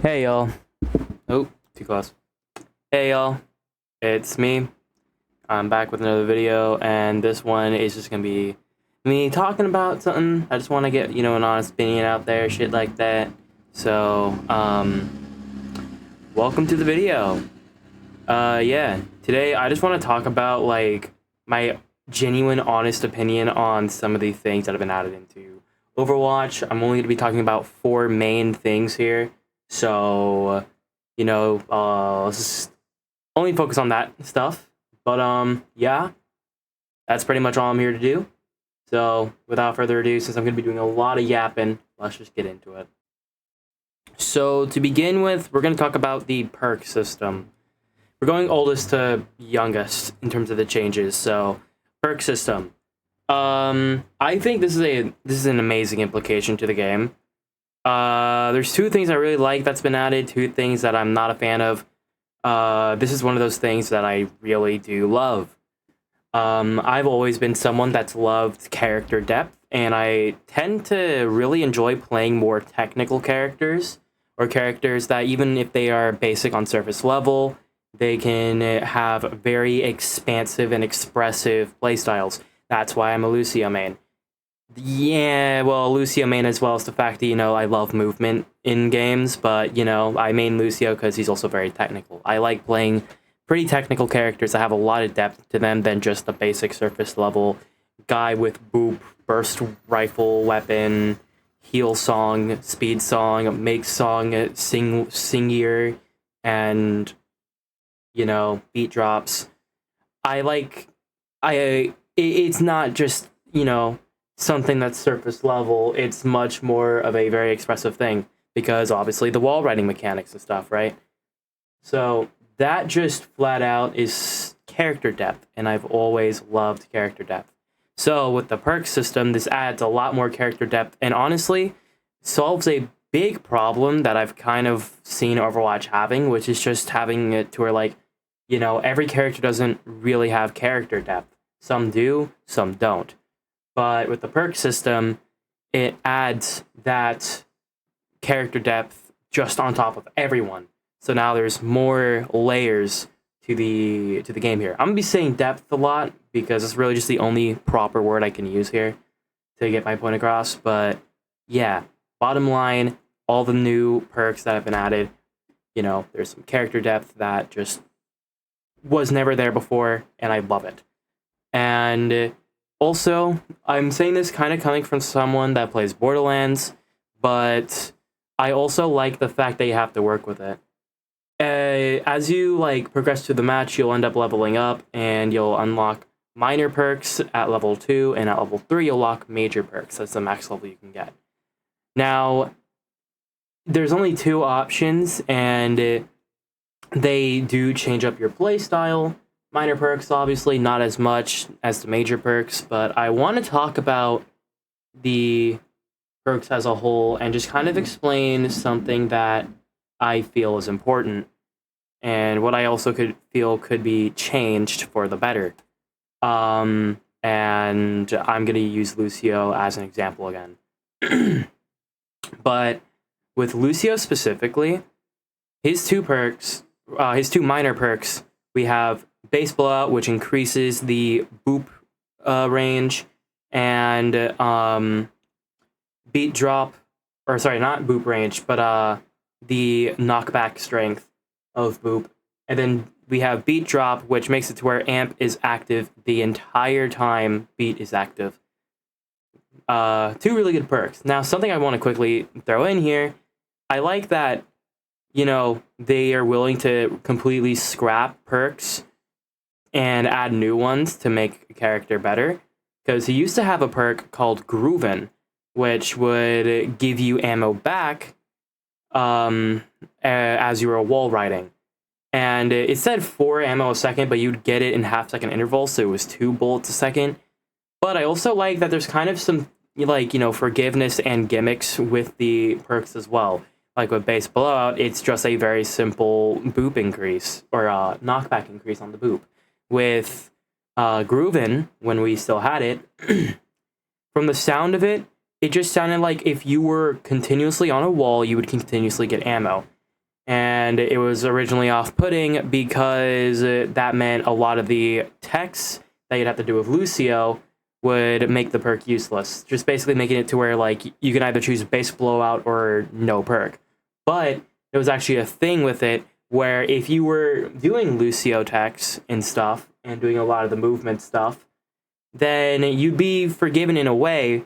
Hey y'all. Oh, too close. Hey y'all. It's me. I'm back with another video, and this one is just gonna be me talking about something. I just want to get, an honest opinion out there, shit like that. So, welcome to the video. Yeah. Today I just want to talk about, my genuine, honest opinion on some of the things that have been added into Overwatch. I'm only gonna be talking about 4 main things here. So, let's just only focus on that stuff. But, yeah, that's pretty much all I'm here to do. So, without further ado, since I'm going to be doing a lot of yapping, let's just get into it. So, to begin with, we're going to talk about the perk system. We're going oldest to youngest in terms of the changes. So, perk system. I think this is an amazing implication to the game. There's 2 things I really like that's been added, 2 things that I'm not a fan of. This is one of those things that I really do love. I've always been someone that's loved character depth, and I tend to really enjoy playing more technical characters, or characters that even if they are basic on surface level, they can have very expansive and expressive playstyles. That's why I'm a Lucio main. Yeah, well, Lucio main as well as the fact that, I love movement in games, but, I main Lucio because he's also very technical. I like playing pretty technical characters that have a lot of depth to them than just the basic surface level guy with boop, burst rifle, weapon, heal song, speed song, make song, singier, and, beat drops. It's not just, something that's surface level. It's much more of a very expressive thing because obviously the wall riding mechanics and stuff, right? So that just flat out is character depth, and I've always loved character depth. So with the perk system, this adds a lot more character depth and honestly solves a big problem that I've kind of seen Overwatch having, which is just having it to where, every character doesn't really have character depth. Some do, some don't. But with the perk system, it adds that character depth just on top of everyone. So now there's more layers to the game here. I'm gonna be saying depth a lot because it's really just the only proper word I can use here to get my point across. But yeah, bottom line, all the new perks that have been added, there's some character depth that just was never there before, and I love it. And also, I'm saying this kind of coming from someone that plays Borderlands, but I also like the fact that you have to work with it. As you progress through the match, you'll end up leveling up, and you'll unlock minor perks at level 2, and at level 3 you'll lock major perks. That's the max level you can get. Now, there's only 2 options, and they do change up your playstyle. Minor perks, obviously, not as much as the major perks, but I want to talk about the perks as a whole and just kind of explain something that I feel is important and what I also feel could be changed for the better. And I'm going to use Lucio as an example again. But with Lucio specifically, his 2 minor perks, we have Base Blowout, which increases the boop range, and Beat Drop, or sorry, not boop range, but the knockback strength of boop. And then we have Beat Drop, which makes it to where Amp is active the entire time Beat is active. 2 really good perks. Now, something I want to quickly throw in here, I like that, they are willing to completely scrap perks and add new ones to make a character better. Because he used to have a perk called Groovin', which would give you ammo back as you were wall riding. And it said 4 ammo a second, but you'd get it in half-second intervals, so it was 2 bullets a second. But I also like that there's kind of some, forgiveness and gimmicks with the perks as well. Like with Base Blowout, it's just a very simple boop increase, or knockback increase on the boop. With Groovin', when we still had it, from the sound of it, it just sounded like if you were continuously on a wall, you would continuously get ammo. and it was originally off-putting because that meant a lot of the techs that you'd have to do with Lucio would make the perk useless, just basically making it to where like you can either choose base blowout or no perk. But there was actually a thing with it where if you were doing Lucio techs and stuff and doing a lot of the movement stuff, then you'd be forgiven in a way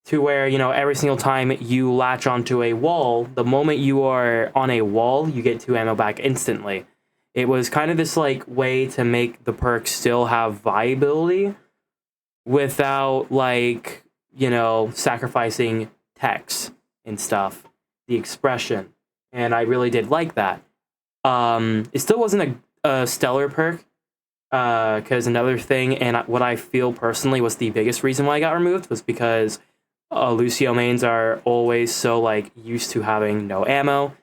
to where, you know, every single time you latch onto a wall, the moment you are on a wall, you get 2 ammo back instantly. It was kind of this like way to make the perk still have viability without like, you know, sacrificing text and stuff, the expression. And I really did like that. It still wasn't a stellar perk, because another thing, and what I feel personally was the biggest reason why I got removed, was because Lucio mains are always so like used to having no ammo.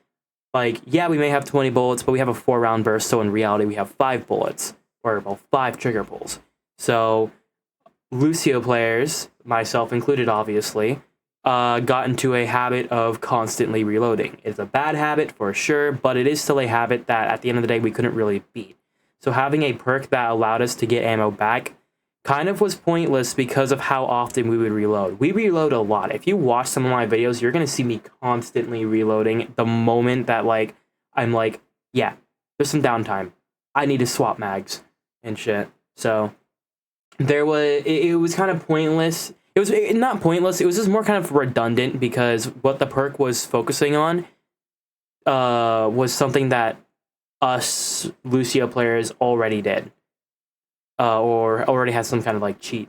Like, yeah, we may have 20 bullets, but we have a 4-round burst, so in reality we have 5 bullets, or well, 5 trigger pulls. So Lucio players, myself included obviously, got into a habit of constantly reloading. It's a bad habit for sure, but it is still a habit that at the end of the day we couldn't really beat. So having a perk that allowed us to get ammo back kind of was pointless because of how often we would reload. We reload a lot. If you watch some of my videos, you're going to see me constantly reloading the moment that like I'm like, yeah, there's some downtime. I need to swap mags and shit. So it was kind of pointless. It was not pointless. It was just more kind of redundant because what the perk was focusing on was something that us Lucio players already did. Or already had some kind of like cheat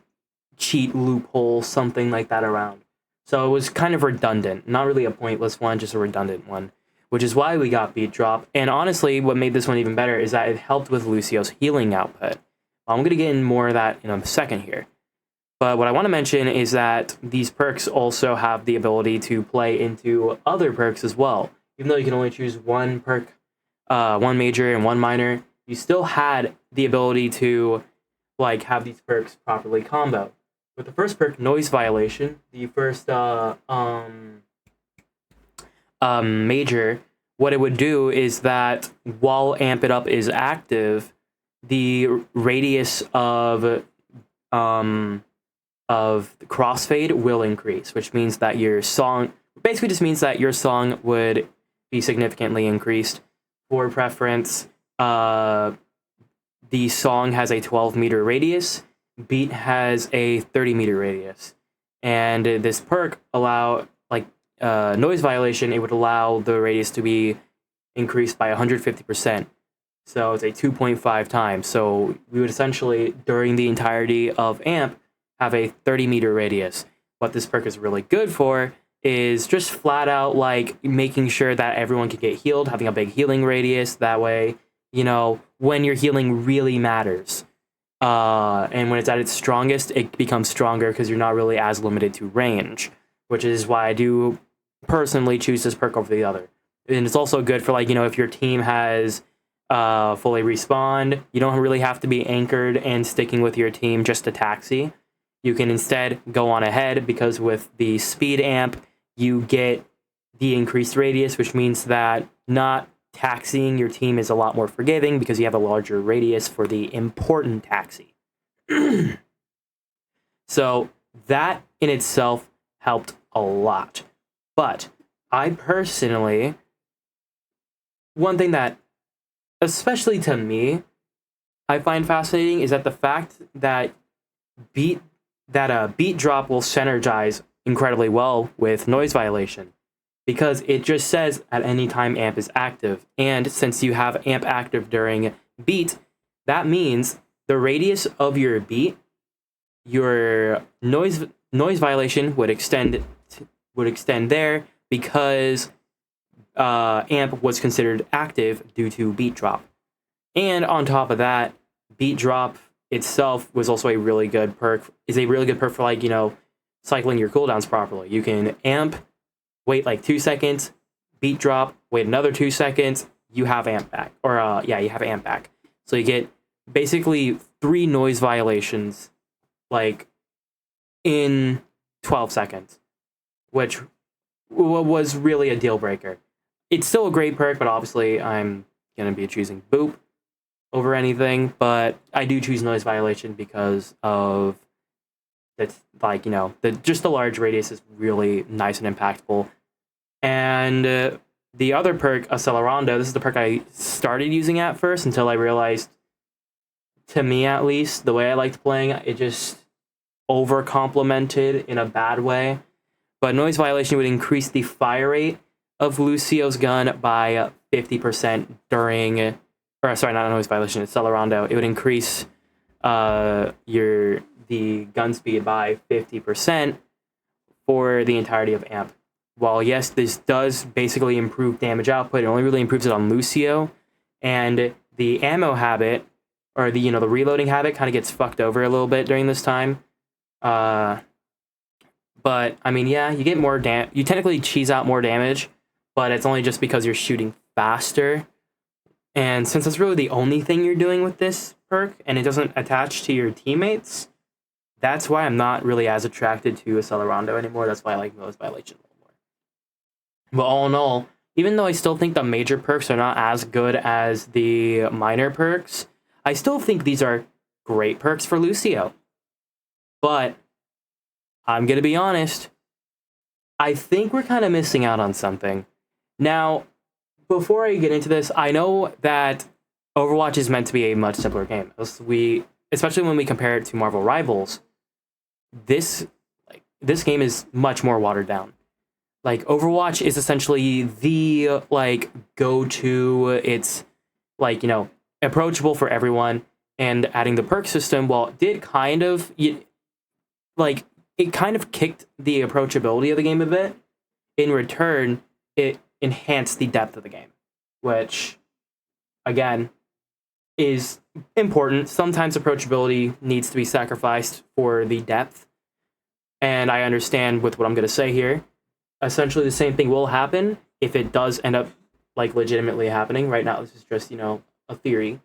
loophole, something like that around. So it was kind of redundant. Not really a pointless one, just a redundant one. Which is why we got beat drop. And honestly, what made this one even better is that it helped with Lucio's healing output. I'm going to get in more of that in a second here. But what I want to mention is that these perks also have the ability to play into other perks as well. Even though you can only choose one perk, one major and one minor, you still had the ability to like have these perks properly combo. With the first perk, Noise Violation, the first major, what it would do is that while Amp It Up is active, the radius of crossfade will increase, which means that your song basically just means that your song would be significantly increased. For preference, the song has a 12-meter radius, beat has a 30-meter radius, and this perk Noise Violation, it would allow the radius to be increased by 150%. So it's a 2.5 times. So we would essentially, during the entirety of AMP, have a 30-meter radius. What this perk is really good for is just flat out like making sure that everyone can get healed, having a big healing radius. That way, you know, when your healing really matters. And when it's at its strongest, it becomes stronger because you're not really as limited to range, which is why I do personally choose this perk over the other. And it's also good for, like, you know, if your team has fully respawned, you don't really have to be anchored and sticking with your team just to taxi. You can instead go on ahead because with the speed amp, you get the increased radius, which means that not taxiing your team is a lot more forgiving because you have a larger radius for the important taxi. So that in itself helped a lot. But I personally, one thing that, especially to me, I find fascinating is that the fact that beat drop will synergize incredibly well with Noise Violation, because it just says at any time amp is active, and since you have amp active during beat, that means the radius of your beat, your noise violation would extend there because amp was considered active due to beat drop. And on top of that, beat drop itself was also a really good perk. Is a really good perk for, like, you know, cycling your cooldowns properly. You can amp, wait like 2 seconds, beat drop, wait another 2 seconds, you have amp back. Or you have amp back. So you get basically 3 noise violations like in 12 seconds, which was really a deal breaker. it's still a great perk, but obviously I'm gonna be choosing Boop over anything. But I do choose Noise Violation because of it's like, just the large radius is really nice and impactful. And the other perk, Accelerando, this is the perk I started using at first until I realized, to me at least, the way I liked playing, it just over complemented in a bad way. But Noise Violation would increase the fire rate of Lucio's gun by 50% during, or sorry, not Noise Violation, it's Accelerando. It would increase the gun speed by 50% for the entirety of AMP. While yes, this does basically improve damage output, it only really improves it on Lucio, and the ammo habit, or the reloading habit, kind of gets fucked over a little bit during this time. But I mean, yeah, you get more you technically cheese out more damage, but it's only just because you're shooting faster. And since that's really the only thing you're doing with this perk, and it doesn't attach to your teammates, that's why I'm not really as attracted to Accelerando anymore. That's why I like Noise Violation a little more. But all in all, even though I still think the major perks are not as good as the minor perks, I still think these are great perks for Lucio. But I'm going to be honest, I think we're kind of missing out on something. Now, before I get into this, I know that Overwatch is meant to be a much simpler game. Especially when we compare it to Marvel Rivals, this game is much more watered down. Like, Overwatch is essentially the go-to. It's approachable for everyone, and adding the perk system, while it did kind of it kind of kicked the approachability of the game a bit. In return, it enhanced the depth of the game, which again is important. Sometimes approachability needs to be sacrificed for the depth, and I understand with what I'm going to say here. Essentially, the same thing will happen if it does end up legitimately happening. Right now, this is just a theory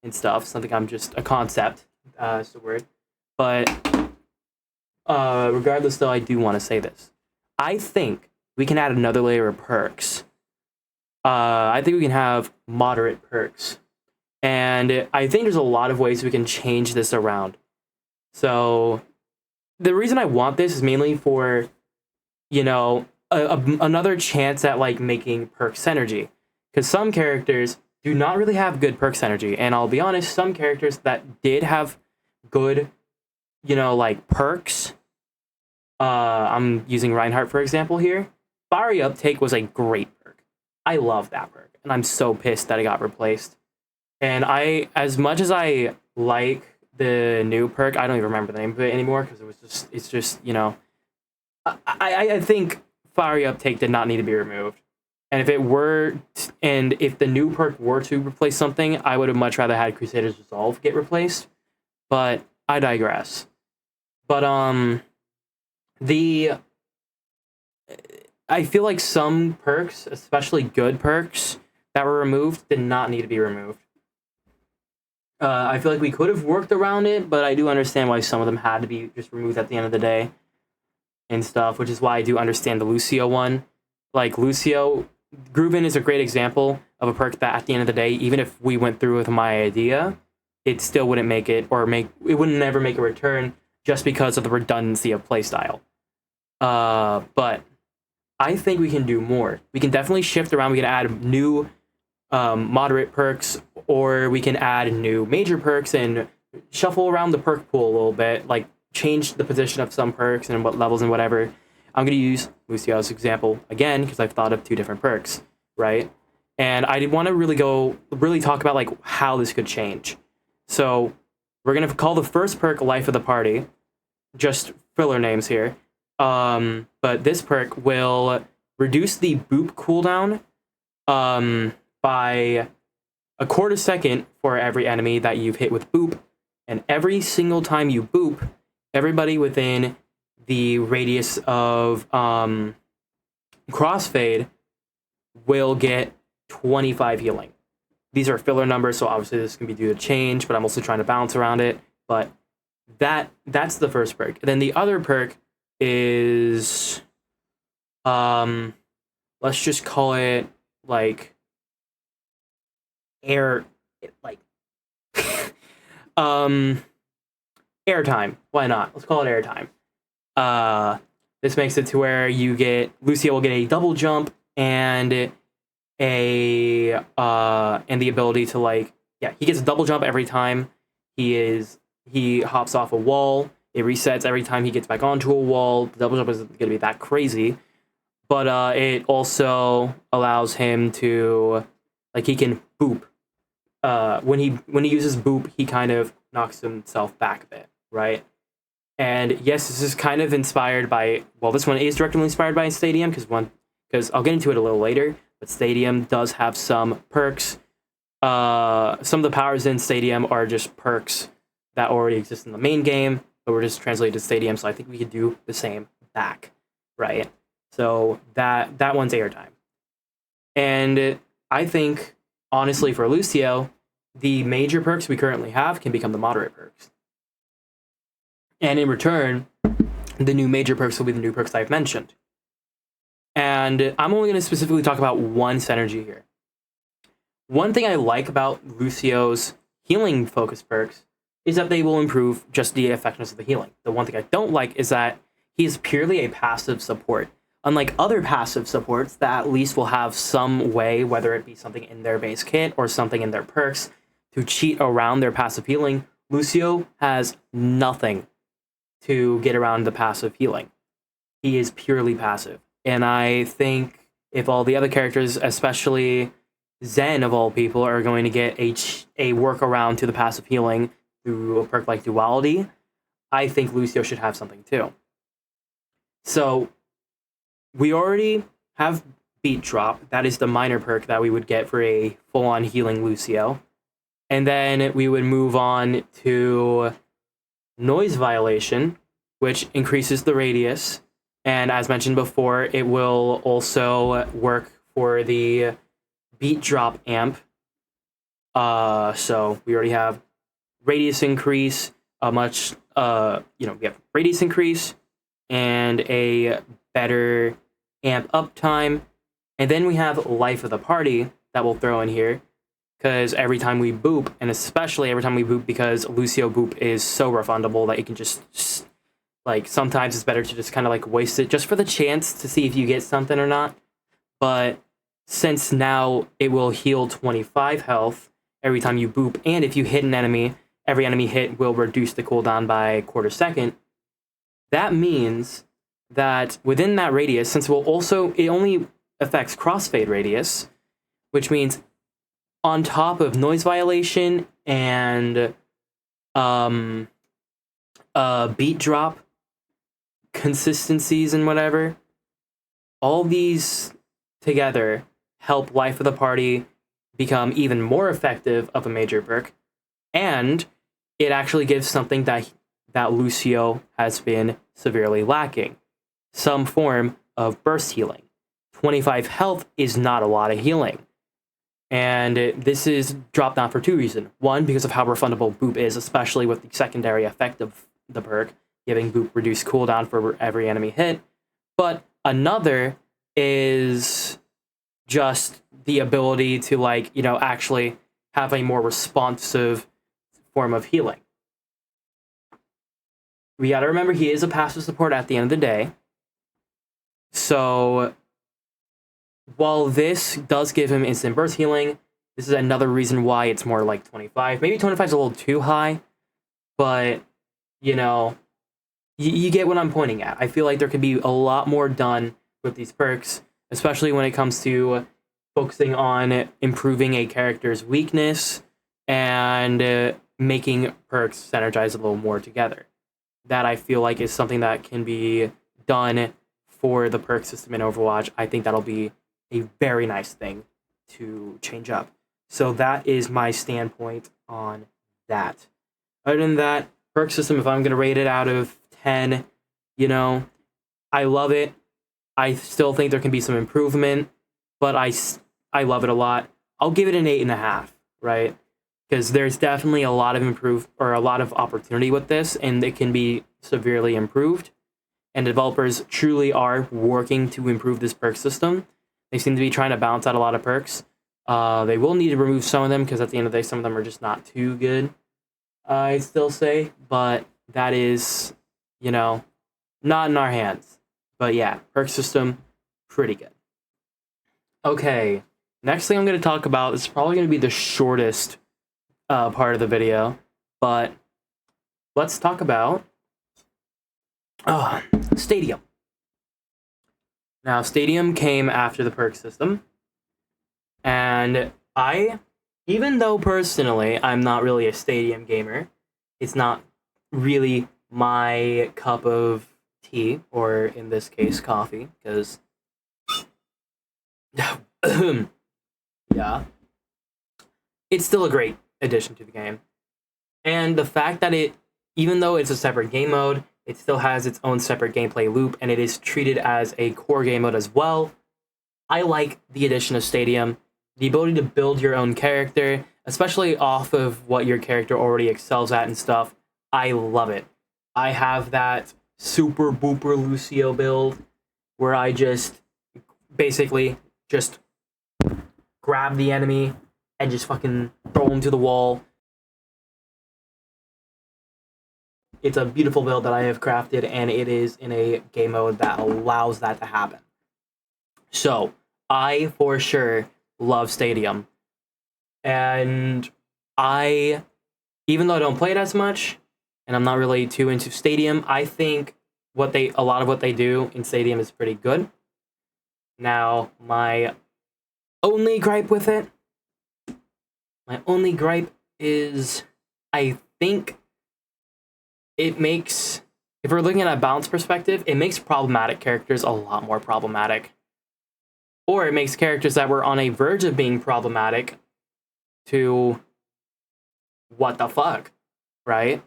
and stuff. Something I'm just a concept. It's the word. But regardless, though, I do want to say this. I think we can add another layer of perks. I think we can have moderate perks. And I think there's a lot of ways we can change this around. So the reason I want this is mainly for, another chance at making perk synergy. Because some characters do not really have good perk synergy. And I'll be honest, some characters that did have good, perks. I'm using Reinhardt, for example, here. Fiery Uptake was a great perk. I love that perk. And I'm so pissed that it got replaced. And as much as I like the new perk, I don't even remember the name of it anymore because it's just, I think Fiery Uptake did not need to be removed. And if the new perk were to replace something, I would have much rather had Crusader's Resolve get replaced. But I digress. But I feel like some perks, especially good perks that were removed, did not need to be removed. I feel like we could have worked around it, but I do understand why some of them had to be just removed at the end of the day and stuff, which is why I do understand the Lucio one. Like, Lucio, Groovin is a great example of a perk that at the end of the day, even if we went through with my idea, it still wouldn't make it, it wouldn't never make a return just because of the redundancy of playstyle. But I think we can do more. We can definitely shift around. We can add new moderate perks, or we can add new major perks and shuffle around the perk pool a little bit, change the position of some perks and what levels and whatever. I'm going to use Lucio's example again because I've thought of two different perks, right? And I want to really talk about how this could change. So we're going to call the first perk Life of the Party, just filler names here. But this perk will reduce the boop cooldown by a quarter second for every enemy that you've hit with boop, and every single time you boop, everybody within the radius of crossfade will get 25 healing. These are filler numbers, so obviously this can be due to change, but I'm also trying to bounce around it. But that's the first perk. Then the other perk is let's just call it like air like um airtime. Why not? Let's call it airtime. This makes it to where Lucio will get a double jump and and the ability to he gets a double jump every time he hops off a wall. It resets every time he gets back onto a wall. The double jump isn't gonna be that crazy, but it also allows him to he can boop. When he uses boop, he kind of knocks himself back a bit, right? And yes, this is kind of inspired by, well, this one is directly inspired by Stadium because I'll get into it a little later, but Stadium does have some perks. Some of the powers in Stadium are just perks that already exist in the main game, but we're just translated to Stadium, so I think we could do the same back, right? So that one's airtime. And I think, honestly, for Lucio, the major perks we currently have can become the moderate perks. And in return, the new major perks will be the new perks I've mentioned. And I'm only going to specifically talk about one synergy here. One thing I like about Lucio's healing focus perks is that they will improve just the effectiveness of the healing. The one thing I don't like is that he is purely a passive support. Unlike other passive supports that at least will have some way, whether it be something in their base kit or something in their perks, to cheat around their passive healing, Lucio has nothing to get around the passive healing. He is purely passive. And I think if all the other characters, especially Zen of all people, are going to get a workaround to the passive healing through a perk like Duality, I think Lucio should have something too. So we already have Beat Drop. That is the minor perk that we would get for a full-on healing Lucio. And then we would move on to Noise Violation, which increases the radius. And as mentioned before, it will also work for the Beat Drop amp. So we already have radius increase, we have radius increase and a better amp uptime. And then we have Life of the Party that we'll throw in here, because every time we boop, and especially every time we boop, because Lucio boop is so refundable that you can just sometimes it's better to just kind of waste it just for the chance to see if you get something or not. But since now it will heal 25 health every time you boop, and if you hit an enemy, every enemy hit will reduce the cooldown by a quarter second. That means that within that radius, since it only affects crossfade radius, which means on top of Noise Violation and Beat Drop consistencies and whatever, all these together help Life of the Party become even more effective of a major perk, and it actually gives something that Lucio has been severely lacking: some form of burst healing. 25 health is not a lot of healing. And this is dropped down for two reasons. One, because of how refundable Boop is, especially with the secondary effect of the perk, giving Boop reduced cooldown for every enemy hit. But another is just the ability to, actually have a more responsive form of healing. We gotta remember he is a passive support at the end of the day. So while this does give him instant burst healing, this is another reason why it's more like 25. Maybe 25 is a little too high, but, you get what I'm pointing at. I feel like there could be a lot more done with these perks, especially when it comes to focusing on improving a character's weakness and making perks synergize a little more together. That I feel like is something that can be done for the perk system in Overwatch. I think that'll be a very nice thing to change up. So that is my standpoint on that. Other than that, perk system, if I'm going to rate it out of 10, I love it. I still think there can be some improvement, but I love it a lot. I'll give it an 8.5, right? Because there's definitely a lot of opportunity with this, and it can be severely improved. And developers truly are working to improve this perk system. They seem to be trying to balance out a lot of perks. They will need to remove some of them because at the end of the day, some of them are just not too good, I still say. But that is, you know, not in our hands. But yeah, perk system, pretty good. Okay, next thing I'm going to talk about is probably going to be the shortest part of the video. But let's talk about Stadium. Now, Stadium came after the perk system. And even though personally I'm not really a Stadium gamer, it's not really my cup of tea, or in this case, coffee, because yeah, it's still a great addition to the game. And the fact that even though it's a separate game mode, it still has its own separate gameplay loop, and it is treated as a core game mode as well. I like the addition of Stadium. The ability to build your own character, especially off of what your character already excels at and stuff, I love it. I have that super booper Lucio build where I just basically just grab the enemy and just fucking throw him to the wall. It's a beautiful build that I have crafted, and it is in a game mode that allows that to happen. So, I for sure love Stadium. And even though I don't play it as much, and I'm not really too into Stadium, I think a lot of what they do in Stadium is pretty good. Now, my only gripe is I think it makes, if we're looking at a balance perspective, it makes problematic characters a lot more problematic. Or it makes characters that were on a verge of being problematic to what the fuck, right?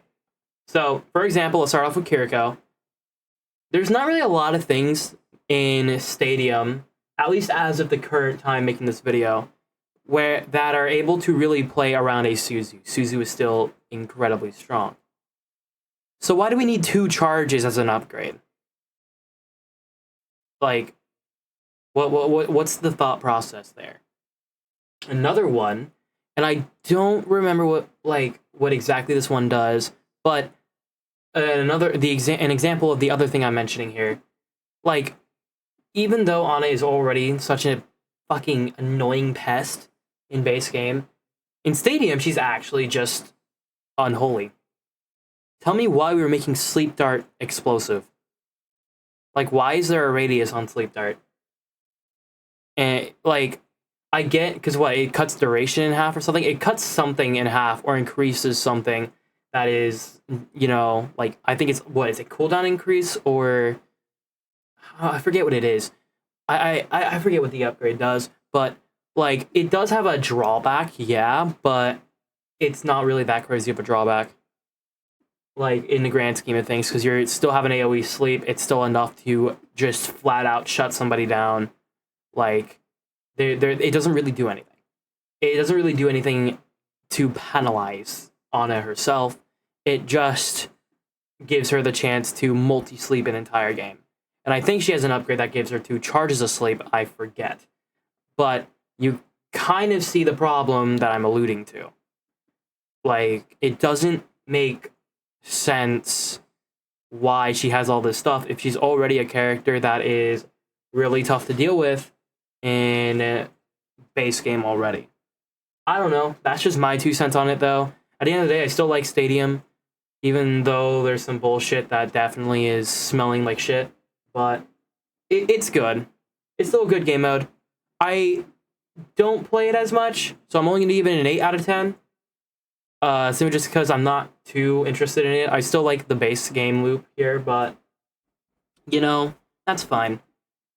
So, for example, let's start off with Kiriko. There's not really a lot of things in Stadium, at least as of the current time making this video, that are able to really play around a Suzu. Suzu is still incredibly strong. So why do we need 2 charges as an upgrade? Like, what's the thought process there? Another one, and I don't remember what exactly this one does, but an example of the other thing I'm mentioning here, like, even though Ana is already such a fucking annoying pest in base game, in Stadium she's actually just unholy. Tell me why we were making Sleep Dart explosive. Like, why is there a radius on Sleep Dart? And, like, I get, because it cuts duration in half or something? It cuts something in half or increases something that is, like, I think it's, is it cooldown increase or, I forget what it is. I forget what the upgrade does, but, like, it does have a drawback, yeah, but it's not really that crazy of a drawback. Like, in the grand scheme of things, because you're still having AoE sleep, it's still enough to just flat out shut somebody down. Like, it doesn't really do anything. It doesn't really do anything to penalize Ana herself. It just gives her the chance to multi-sleep an entire game. And I think she has an upgrade that gives her 2 charges of sleep, I forget. But you kind of see the problem that I'm alluding to. Like, it doesn't make sense why she has all this stuff if she's already a character that is really tough to deal with in base game already. I don't know. That's just my 2 cents on it, though. At the end of the day, I still like Stadium, even though there's some bullshit that definitely is smelling like shit. But it's good. It's still a good game mode. I don't play it as much, so I'm only going to give it an 8 out of 10. Simply just because I'm not too interested in it. I still like the base game loop here, but, that's fine.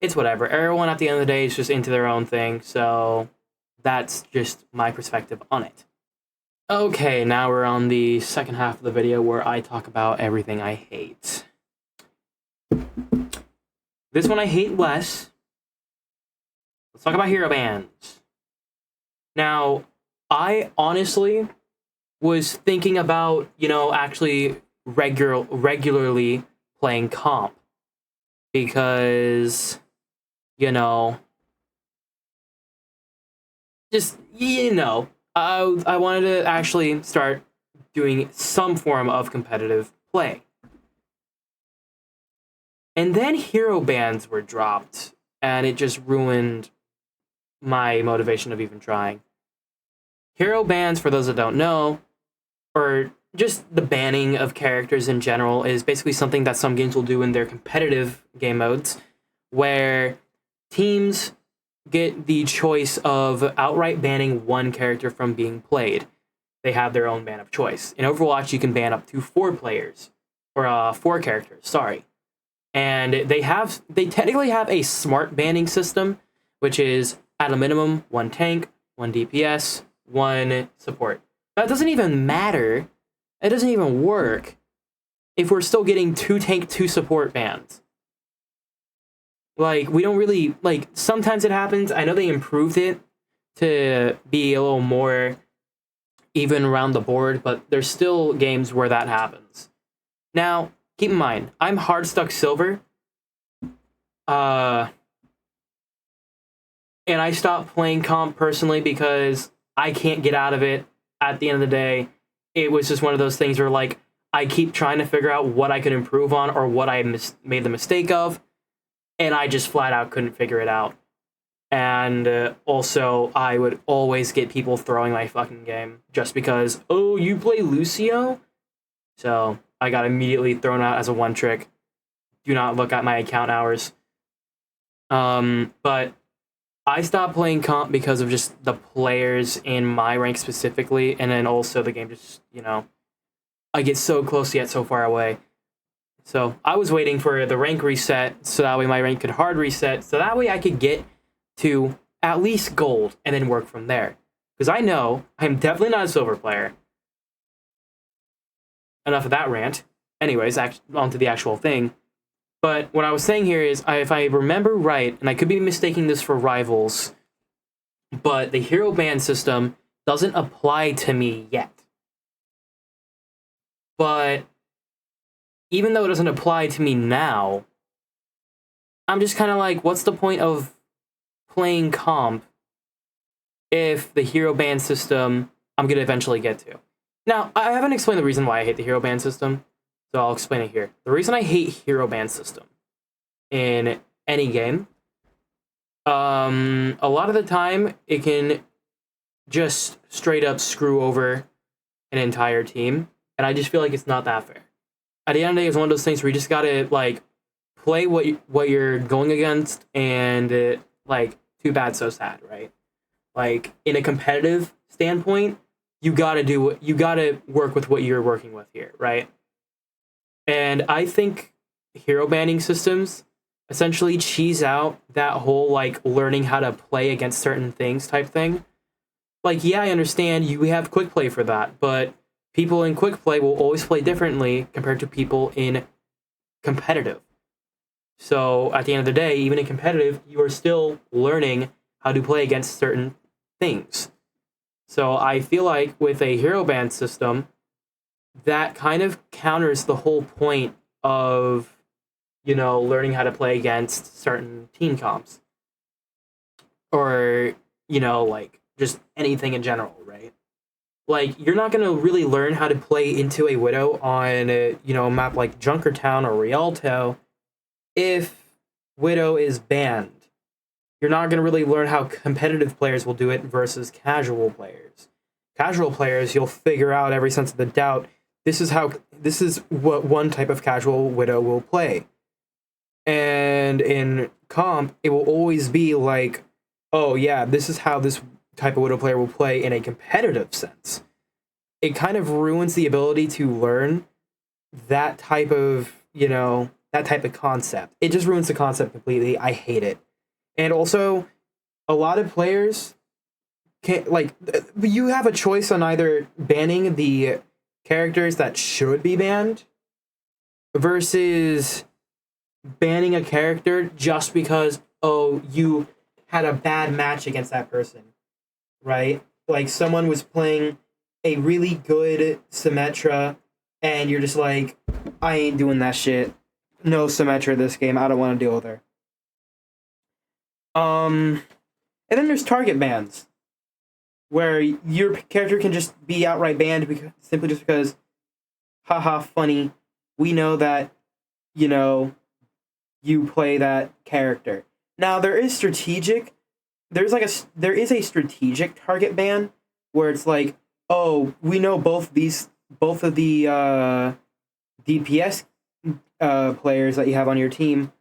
It's whatever. Everyone at the end of the day is just into their own thing, so that's just my perspective on it. Okay, now we're on the second half of the video where I talk about everything I hate. This one I hate less. Let's talk about hero bans. Now, I honestly was thinking about, actually regularly playing comp. Because, just, I wanted to actually start doing some form of competitive play. And then hero bans were dropped, and it just ruined my motivation of even trying. Hero bans, for those that don't know, or just the banning of characters in general, is basically something that some games will do in their competitive game modes, where teams get the choice of outright banning one character from being played. They have their own ban of choice. In Overwatch, you can ban up to 4 characters, sorry. And they technically have a smart banning system, which is at a minimum 1 tank, 1 DPS, 1 support. That doesn't even matter. It doesn't even work if we're still getting 2 tank, 2 support bans. Like, we don't really, like, sometimes it happens. I know they improved it to be a little more even around the board, but there's still games where that happens. Now, keep in mind, I'm hard stuck silver. And I stopped playing comp personally because I can't get out of it. At the end of the day, it was just one of those things where, like, I keep trying to figure out what I could improve on or what I made the mistake of, and I just flat out couldn't figure it out. And also, I would always get people throwing my fucking game just because, oh, you play Lucio? So I got immediately thrown out as a one trick. Do not look at my account hours. But I stopped playing comp because of just the players in my rank specifically, and then also the game just, I get so close yet so far away. So I was waiting for the rank reset so that way my rank could hard reset, so that way I could get to at least gold and then work from there. Because I know I'm definitely not a silver player. Enough of that rant. Anyways, on to the actual thing. But what I was saying here is, if I remember right, and I could be mistaking this for Rivals, but the hero ban system doesn't apply to me yet. But even though it doesn't apply to me now, I'm just kind of like, what's the point of playing comp if the hero ban system I'm going to eventually get to? Now, I haven't explained the reason why I hate the hero ban system, so I'll explain it here. The reason I hate hero ban system in any game, a lot of the time, it can just straight up screw over an entire team, and I just feel like it's not that fair. At the end of the day, it's one of those things where you just gotta, like, play what you're going against, and, like, too bad, so sad, right? Like, in a competitive standpoint, you gotta work with what you're working with here, right? And I think hero banning systems essentially cheese out that whole, like, learning how to play against certain things type thing. Like, yeah, I understand you have quick play for that, but people in quick play will always play differently compared to people in competitive. So at the end of the day, even in competitive, you are still learning how to play against certain things. So I feel like with a hero ban system, that kind of counters the whole point of, learning how to play against certain team comps. Or, like, just anything in general, right? Like, you're not going to really learn how to play into a Widow on, a map like Junkertown or Rialto if Widow is banned. You're not going to really learn how competitive players will do it versus casual players. Casual players, you'll figure out every sense of the doubt, this is what one type of casual Widow will play. And in comp, it will always be like, oh yeah, this is how this type of Widow player will play in a competitive sense. It kind of ruins the ability to learn that type of, concept. It just ruins the concept completely. I hate it. And also, a lot of players can't, like, you have a choice on either banning the characters that should be banned versus banning a character just because, oh, you had a bad match against that person, right? Like, someone was playing a really good Symmetra, and you're just like, I ain't doing that shit. No Symmetra this game. I don't want to deal with her. And then there's target bans. where your character can just be outright banned simply just because, haha, funny. We know that, you know, you play that character. Now there is strategic. There is a strategic target ban where it's like, oh, we know both of the DPS players that you have on your team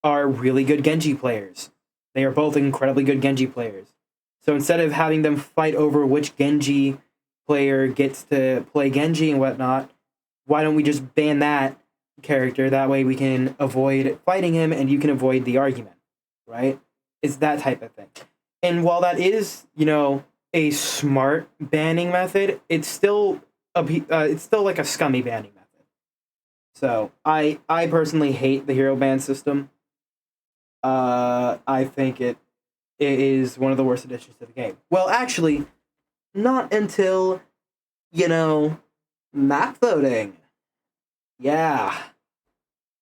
are really good Genji players. They are both incredibly good Genji players. So instead of having them fight over which Genji player gets to play Genji and whatnot, why don't we just ban that character? That way we can avoid fighting him and you can avoid the argument, right? It's that type of thing. And while that is, a smart banning method, it's still like a scummy banning method. So I personally hate the hero ban system. I think it is one of the worst additions to the game. Well, actually, not until, map voting. Yeah.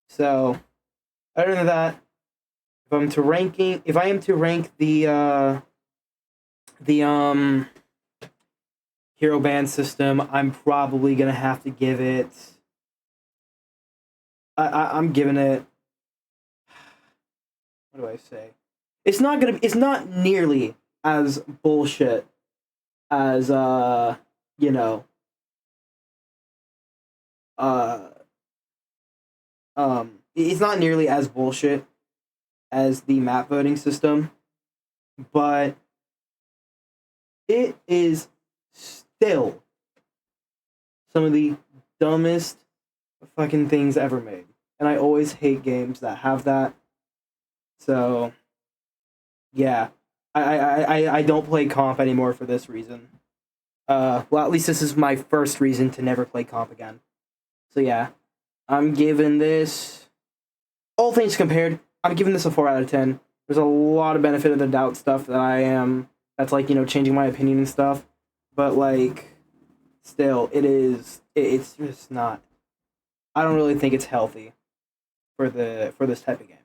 So, other than that, if I am to rank the hero ban system, I'm probably gonna have to give it. I'm giving it. What do I say? It's not nearly as bullshit as it's not nearly as bullshit as the map voting system, but it is still some of the dumbest fucking things ever made. And I always hate games that have that. So, yeah. I don't play comp anymore for this reason. Well, at least this is my first reason to never play comp again. So, yeah. I'm giving this... All things compared, I'm giving this a 4 out of 10. There's a lot of benefit of the doubt stuff that's like, changing my opinion and stuff. But, like, still, it's just not... I don't really think it's healthy for this type of game.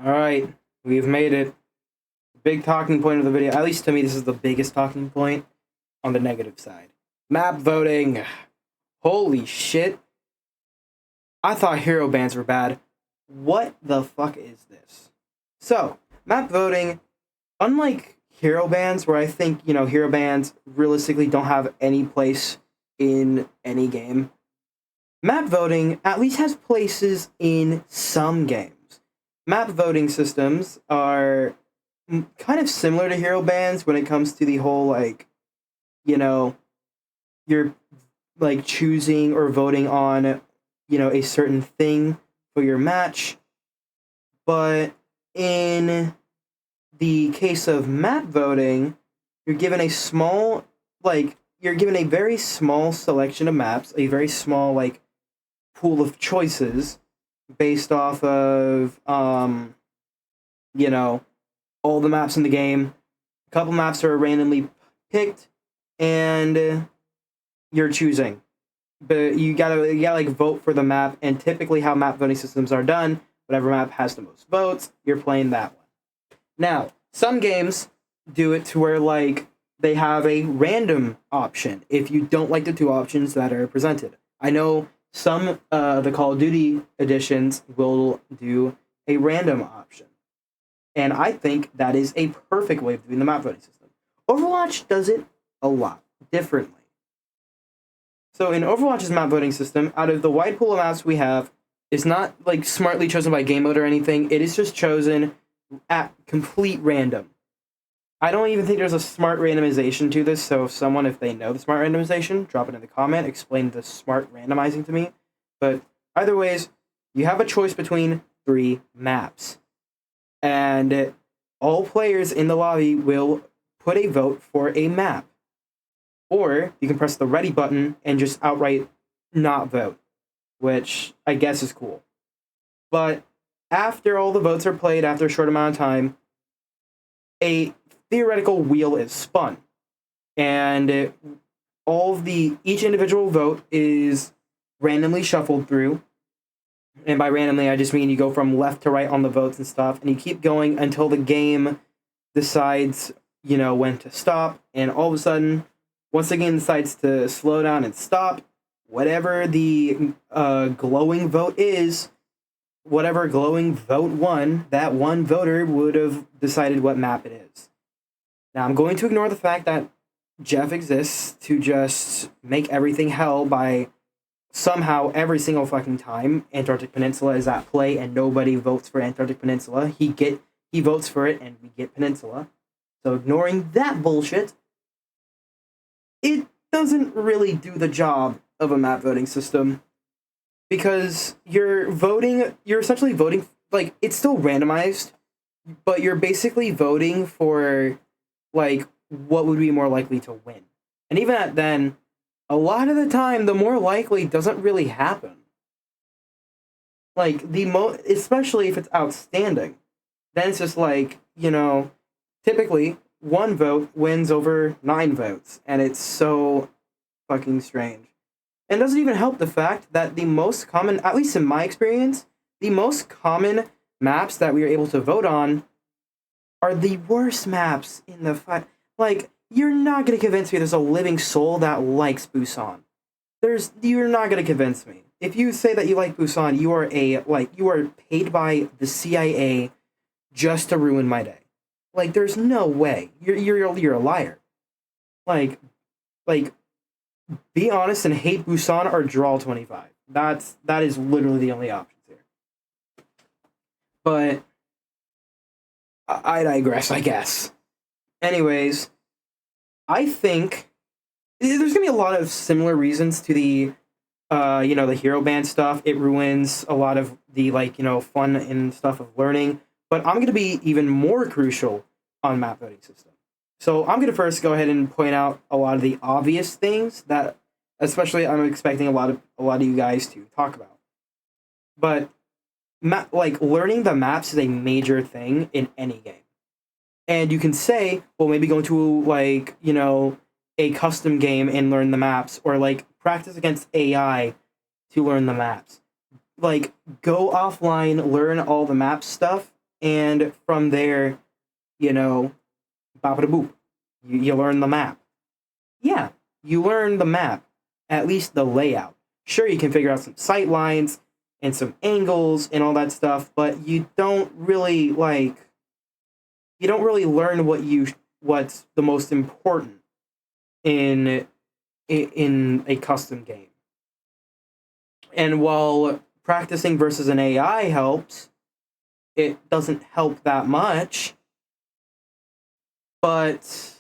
Alright, we've made it. Big talking point of the video, at least to me, this is the biggest talking point on the negative side. Map voting. Holy shit. I thought hero bans were bad. What the fuck is this? So, map voting, unlike hero bans, where I think, hero bans realistically don't have any place in any game, map voting at least has places in some games. Map voting systems are kind of similar to hero bans when it comes to the whole, like, you're, like, choosing or voting on, a certain thing for your match. But in the case of map voting, you're given a very small selection of maps, a very small, like, pool of choices based off of, all the maps in the game. A couple maps are randomly picked, and you're choosing. But you gotta like vote for the map, and typically how map voting systems are done, whatever map has the most votes, you're playing that one. Now, some games do it to where, like, they have a random option if you don't like the two options that are presented. I know some the Call of Duty editions will do a random option. And I think that is a perfect way of doing the map voting system. Overwatch does it a lot differently. So in Overwatch's map voting system, out of the wide pool of maps we have, it's not, like, smartly chosen by game mode or anything. It is just chosen at complete random. I don't even think there's a smart randomization to this, so if they know the smart randomization, drop it in the comment, explain the smart randomizing to me. But either ways, you have a choice between 3 maps. And all players in the lobby will put a vote for a map. Or you can press the ready button and just outright not vote, which I guess is cool. But after all the votes are played, after a short amount of time, a theoretical wheel is spun. And each individual vote is randomly shuffled through. And by randomly, I just mean you go from left to right on the votes and stuff, and you keep going until the game decides when to stop, and all of a sudden, once the game decides to slow down and stop, whatever the glowing vote is, whatever glowing vote won, that one voter would have decided what map it is. Now, I'm going to ignore the fact that Jeff exists to just make everything hell by somehow every single fucking time Antarctic Peninsula is at play and nobody votes for Antarctic Peninsula. He votes for it and we get Peninsula. So ignoring that bullshit, it doesn't really do the job of a map voting system because you're essentially voting, like, it's still randomized, but you're basically voting for, like, what would be more likely to win. And even at then, a lot of the time, the more likely doesn't really happen. Like, especially if it's outstanding. Then it's just like, typically, one vote wins over 9 votes. And it's so fucking strange. And it doesn't even help the fact that the most common, at least in my experience, the most common maps that we are able to vote on are the worst maps in the fight. Like, you're not going to convince me there's a living soul that likes Busan. You're not going to convince me. If you say that you like Busan, you are paid by the CIA just to ruin my day. Like, there's no way. You're a liar. Like, be honest and hate Busan or draw 25. That is literally the only options here. But I digress, I guess. Anyways, I think there's gonna be a lot of similar reasons to the the hero band stuff. It ruins a lot of the fun and stuff of learning. But I'm gonna be even more crucial on map voting system. So I'm gonna first go ahead and point out a lot of the obvious things that, especially, I'm expecting a lot of you guys to talk about. But learning the maps is a major thing in any game. And you can say, well, maybe go into a custom game and learn the maps, or practice against AI to learn the maps. Like, go offline, learn all the map stuff, and from there, bop-a-da-boop. You learn the map. Yeah, you learn the map, at least the layout. Sure, you can figure out some sight lines and some angles and all that stuff, but you don't really learn what's the most important in a custom game. And while practicing versus an AI helps, it doesn't help that much. But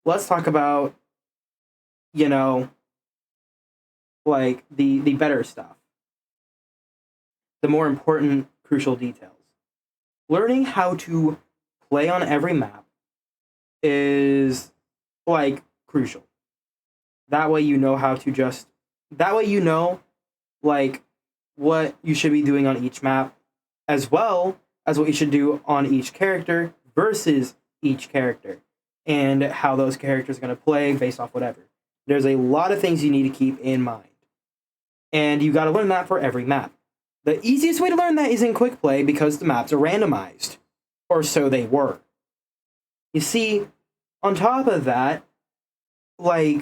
let's talk about the better stuff. The more important, crucial details. Learning how to play on every map is crucial. That way you know what you should be doing on each map, as well as what you should do on each character versus each character, and how those characters are going to play based off whatever. There's a lot of things you need to keep in mind. And you got to learn that for every map. The easiest way to learn that is in quick play because the maps are randomized. Or so they were. You see, on top of that, on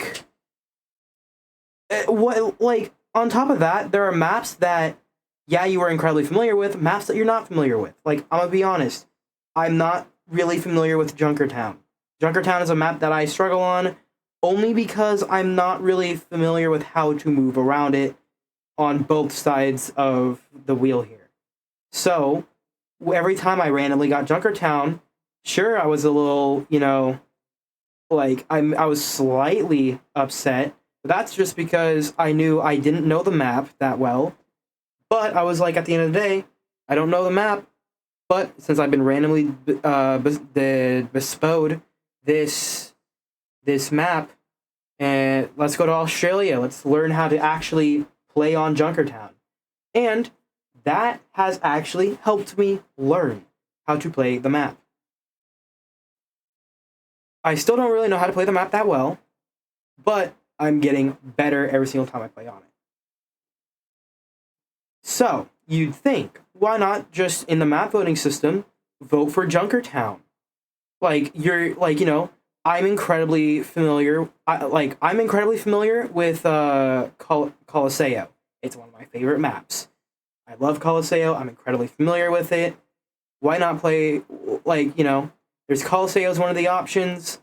top of that, there are maps that, yeah, you are incredibly familiar with, maps that you're not familiar with. I'm gonna be honest, I'm not really familiar with Junkertown. Junkertown is a map that I struggle on, only because I'm not really familiar with how to move around it on both sides of the wheel here. So, every time I randomly got Junkertown, sure, I was a little, I was slightly upset. But that's just because I knew I didn't know the map that well. But I was like, at the end of the day, I don't know the map. But since I've been randomly bestowed this map, and let's go to Australia. Let's learn how to actually play on Junkertown. And that has actually helped me learn how to play the map. I still don't really know how to play the map that well, but I'm getting better every single time I play on it. So, you'd think, why not just in the map voting system, vote for Junkertown? Like you're like, I'm incredibly familiar. I'm incredibly familiar with Colosseo. It's one of my favorite maps. I love Colosseo. I'm incredibly familiar with it. Why not play there's Colosseo is one of the options,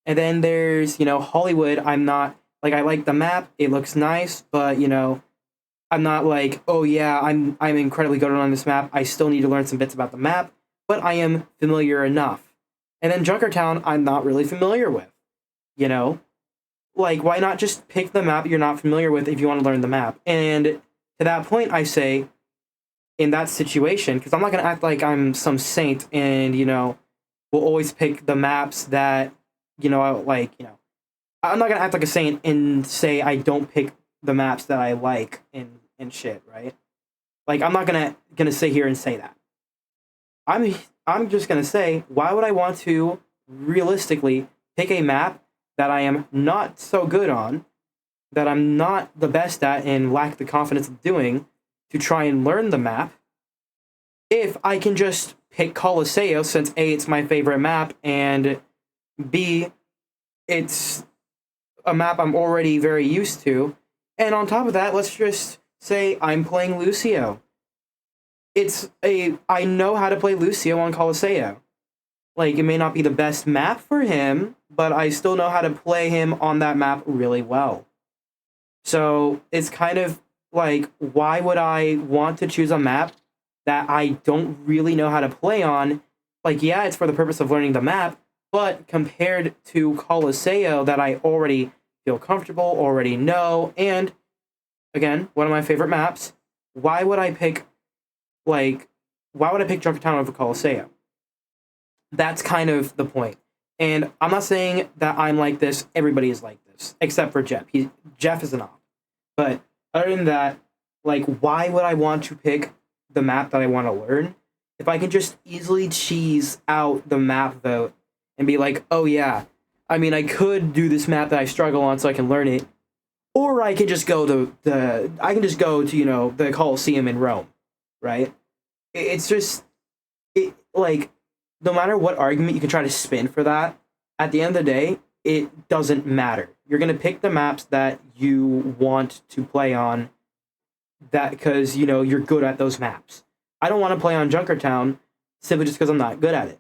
and then there's Hollywood. I'm not like I like the map. It looks nice, but I'm not like, oh yeah, I'm incredibly good on this map. I still need to learn some bits about the map, but I am familiar enough. And then Junkertown, I'm not really familiar with. You know, like why not just pick the map you're not familiar with if you want to learn the map? And to that point, I say, in that situation, because I'm not gonna act like I'm some saint and will always pick the maps that I'm not gonna act like a saint and say I don't pick the maps that I like and shit, right? Like I'm not gonna sit here and say that. I'm I'm just gonna say, why would I want to realistically pick a map that I am not so good on, that I'm not the best at and lack the confidence of doing, to try and learn the map, if I can just pick Colosseo since A, it's my favorite map, and B, it's a map I'm already very used to. And on top of that, let's just say I'm playing Lucio. I know how to play Lucio on Colosseo. Like, it may not be the best map for him, but I still know how to play him on that map really well. So it's kind of like, why would I want to choose a map that I don't really know how to play on? Like, yeah, it's for the purpose of learning the map, but compared to Colosseo that I already feel comfortable, already know, and again, one of my favorite maps, why would I pick Junkertown over Colosseo? That's kind of the point. And I'm not saying that I'm like this, everybody is like this, except for Jeff. Jeff is an op. But other than that, like, why would I want to pick the map that I want to learn if I can just easily cheese out the map vote and be like, oh yeah, I mean, I could do this map that I struggle on so I can learn it, or I can just go to the Colosseum in Rome, right? It's just like, no matter what argument you can try to spin for that, at the end of the day, it doesn't matter. You're gonna pick the maps that you want to play on, that because you're good at those maps. I don't want to play on Junkertown simply just because I'm not good at it.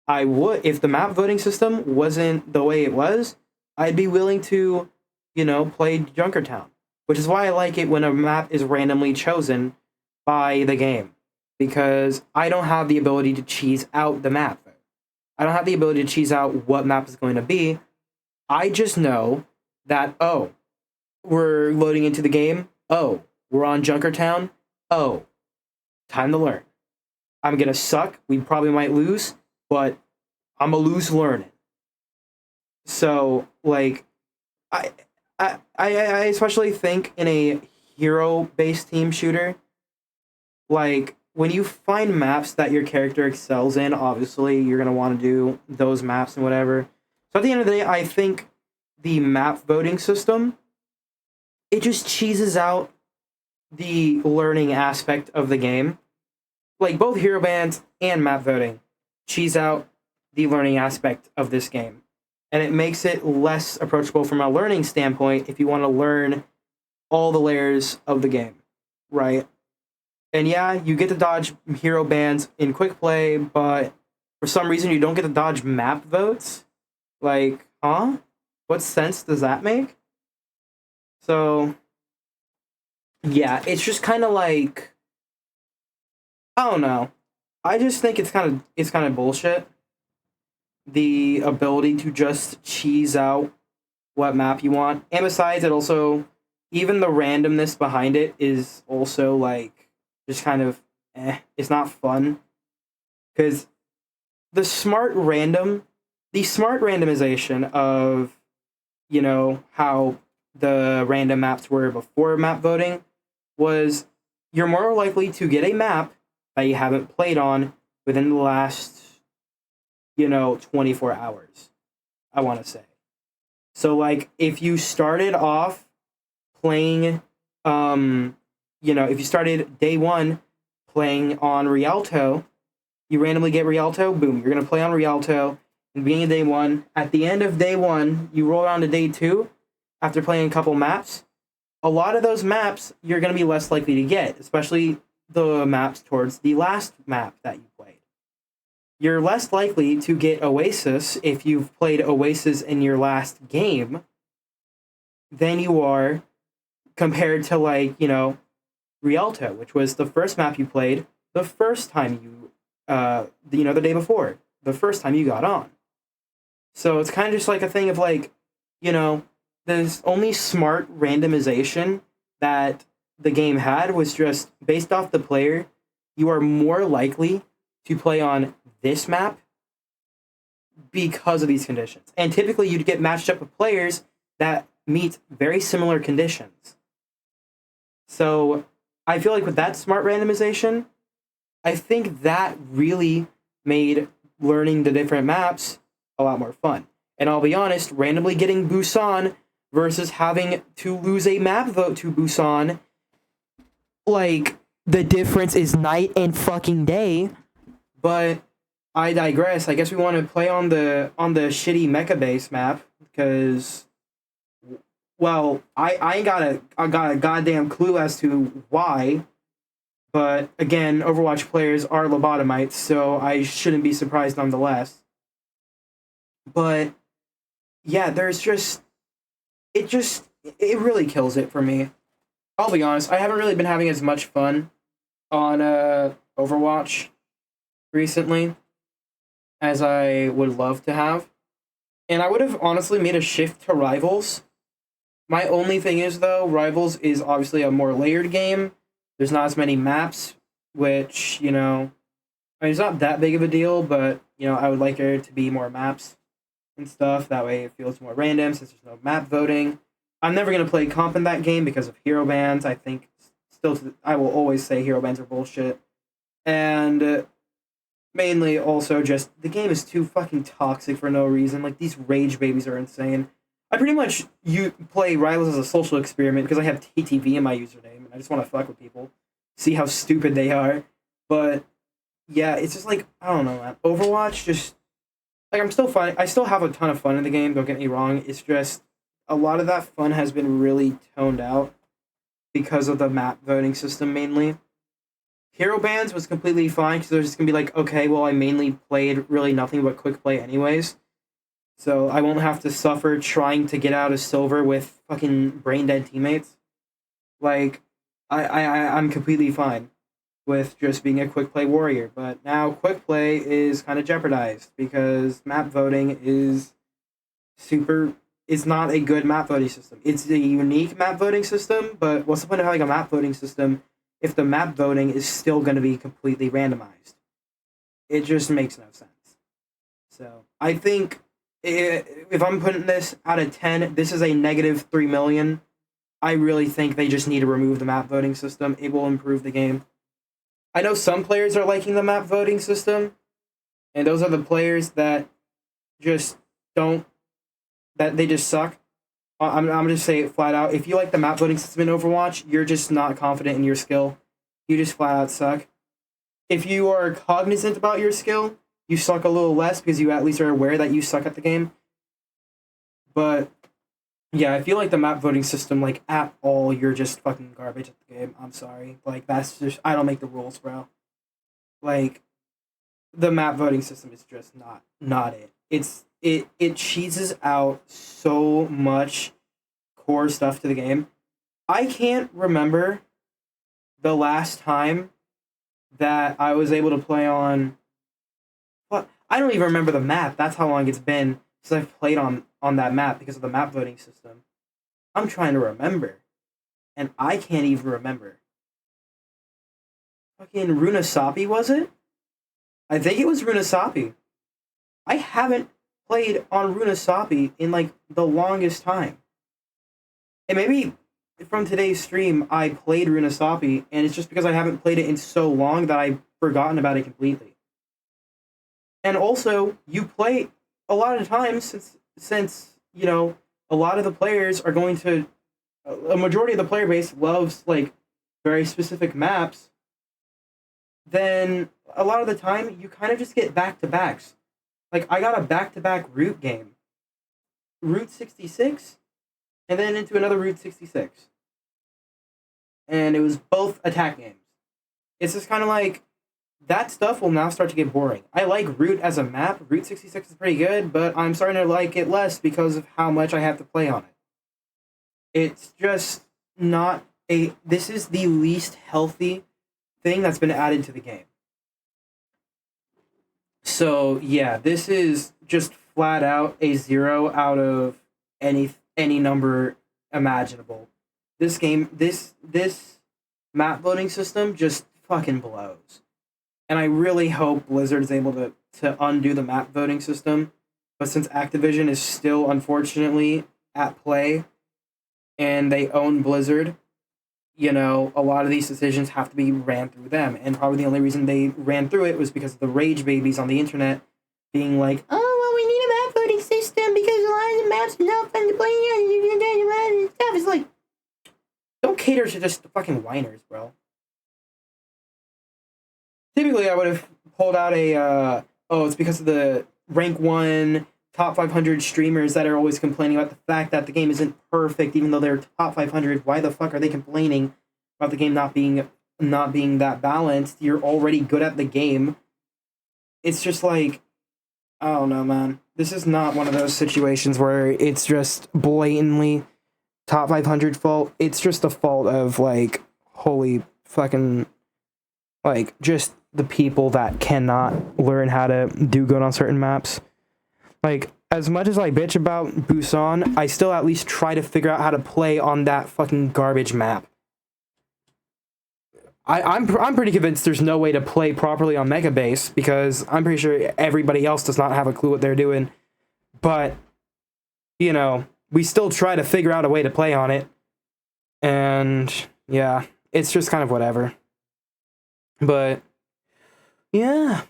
I would, if the map voting system wasn't the way it was, I'd be willing to, play Junkertown. Which is why I like it when a map is randomly chosen by the game. Because I don't have the ability to cheese out the map. I don't have the ability to cheese out what map is going to be. I just know that, oh, we're loading into the game. Oh, we're on Junkertown. Oh, time to learn. I'm going to suck. We probably might lose, but I'm going to lose learning. So, like, I especially think in a hero-based team shooter, like, when you find maps that your character excels in, obviously you're going to want to do those maps and whatever. So at the end of the day, I think the map voting system, it just cheeses out the learning aspect of the game. Like, both hero bands and map voting cheese out the learning aspect of this game. And it makes it less approachable from a learning standpoint if you want to learn all the layers of the game, right? And yeah, you get to dodge hero bans in quick play, but for some reason you don't get to dodge map votes. Like, huh? What sense does that make? So, yeah, it's just kind of like, I don't know. I just think it's kind of bullshit. The ability to just cheese out what map you want, and besides, it also, even the randomness behind it is also like, just kind of it's not fun, because the smart randomization of how the random maps were before map voting was, you're more likely to get a map that you haven't played on within the last 24 hours, I want to say. So like, if you started off playing if you started day one playing on Rialto, You randomly get Rialto, boom, you're going to play on Rialto in the beginning of day 1. At the end of day 1, you roll on to day 2 after playing a couple maps. A lot of those maps you're going to be less likely to get, especially the maps towards the last map that you played. You're less likely to get Oasis if you've played Oasis in your last game than you are compared to, like, you know, Rialto, which was the first map you played the first time you, the day before, the first time you got on. So it's kind of just like a thing of, like, you know, the only smart randomization that the game had was just based off the player. You are more likely to play on this map because of these conditions. And typically you'd get matched up with players that meet very similar conditions. So I feel like with that smart randomization, I think that really made learning the different maps a lot more fun. And I'll be honest, randomly getting Busan versus having to lose a map vote to Busan, like, the difference is night and fucking day. But I digress. I guess we want to play on the shitty mecha base map because, well, I ain't got a goddamn clue as to why. But again, Overwatch players are lobotomites, so I shouldn't be surprised nonetheless. But yeah, it really kills it for me. I'll be honest, I haven't really been having as much fun on Overwatch recently as I would love to have. And I would have honestly made a shift to Rivals. My only thing is, though, Rivals is obviously a more layered game. There's not as many maps, which, you know, I mean, it's not that big of a deal, but, you know, I would like there to be more maps and stuff. That way it feels more random since there's no map voting. I'm never going to play comp in that game because of hero bans. I think, I will always say hero bans are bullshit. And mainly also just, the game is too fucking toxic for no reason. Like, these rage babies are insane. I pretty much play Rivals as a social experiment because I have TTV in my username and I just want to fuck with people, see how stupid they are. But yeah, it's just like, I don't know, man. Overwatch just, like, I'm still fun. I still have a ton of fun in the game, don't get me wrong. It's just, a lot of that fun has been really toned out because of the map voting system mainly. Hero bans was completely fine because they're just going to be like, okay, well, I mainly played really nothing but quick play anyways. So I won't have to suffer trying to get out of silver with fucking brain dead teammates. Like, I'm completely fine with just being a quick play warrior. But now quick play is kind of jeopardized because map voting is not a good map voting system. It's a unique map voting system, but what's the point of having a map voting system if the map voting is still going to be completely randomized? It just makes no sense. So I think, if I'm putting this out of 10, this is a negative 3 million. I really think they just need to remove the map voting system. It will improve the game. I know some players are liking the map voting system, and those are the players that just they just suck. I'm going to say it flat out. If you like the map voting system in Overwatch, you're just not confident in your skill. You just flat out suck. If you are cognizant about your skill, you suck a little less because you at least are aware that you suck at the game. But yeah, I feel like the map voting system, like, at all, you're just fucking garbage at the game. I'm sorry. Like, that's just, I don't make the rules, bro. Like, the map voting system is just not it. It cheeses out so much core stuff to the game. I can't remember the last time that I was able to play on. Well, I don't even remember the map. That's how long it's been since I've played on that map because of the map voting system. I'm trying to remember, and I can't even remember. Fucking Runasapi, was it? I think it was Runasapi. I haven't played on Runasapi in, like, the longest time. And maybe from today's stream, I played Runasapi, and it's just because I haven't played it in so long that I've forgotten about it completely. And also, you play a lot of times since you know, a lot of the players are going to, a majority of the player base loves, like, very specific maps. then a lot of the time you kind of just get back-to-backs. Like, I got a back-to-back Root game. Route 66, and then into another Route 66. And it was both attack games. It's just kind of like, that stuff will now start to get boring. I like Route as a map. Route 66 is pretty good, but I'm starting to like it less because of how much I have to play on it. It's just not a... This is the least healthy thing that's been added to the game. So, yeah, this is just flat out a 0 out of any number imaginable. This game, this map voting system just fucking blows. And I really hope Blizzard is able to undo the map voting system. But since Activision is still, unfortunately, at play, and they own Blizzard, you know, a lot of these decisions have to be ran through them. And probably the only reason they ran through it was because of the rage babies on the internet being like, oh, well, we need a map voting system because a lot of the maps are not fun to play and stuff. It's like, don't cater to just the fucking whiners, bro. Typically, I would have pulled out a, it's because of the rank 1 top 500 streamers that are always complaining about the fact that the game isn't perfect, even though they're top 500. Why the fuck are they complaining about the game not being that balanced? You're already good at the game. It's just like, I don't know, man. This is not one of those situations where it's just blatantly top 500 fault. It's just the fault of, like, holy fucking, like, just the people that cannot learn how to do good on certain maps. Like, as much as I bitch about Busan, I still at least try to figure out how to play on that fucking garbage map. I'm pretty convinced there's no way to play properly on Mega Base, because I'm pretty sure everybody else does not have a clue what they're doing. But, you know, we still try to figure out a way to play on it. And, yeah, it's just kind of whatever. But, yeah.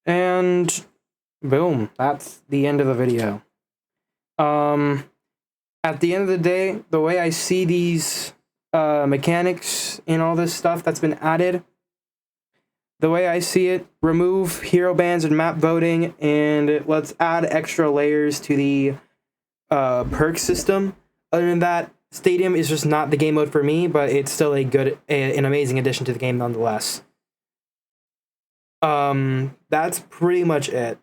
And boom, that's the end of the video. At the end of the day, the way I see these mechanics and all this stuff that's been added, the way I see it, remove hero bans and map voting, and let's add extra layers to the perk system. Other than that, Stadium is just not the game mode for me, but it's still an amazing addition to the game nonetheless. That's pretty much it.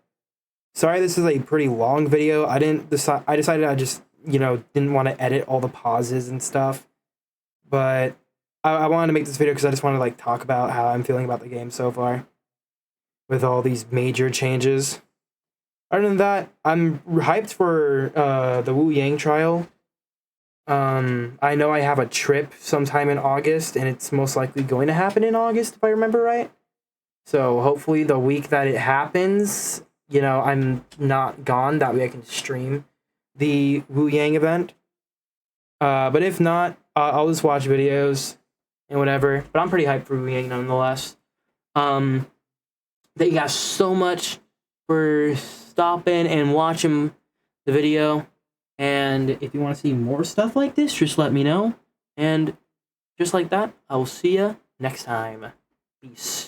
Sorry, this is a pretty long video. I decided I just, you know, didn't want to edit all the pauses and stuff. But I wanted to make this video because I just wanted to, like, talk about how I'm feeling about the game so far, with all these major changes. Other than that, I'm hyped for the Wu Yang trial. I know I have a trip sometime in August, and it's most likely going to happen in August, if I remember right. So hopefully the week that it happens, you know, I'm not gone. That way I can stream the Wu Yang event. But if not, I'll just watch videos and whatever. But I'm pretty hyped for Wu Yang nonetheless. Thank you guys so much for stopping and watching the video. And if you want to see more stuff like this, just let me know. And just like that, I will see you next time. Peace.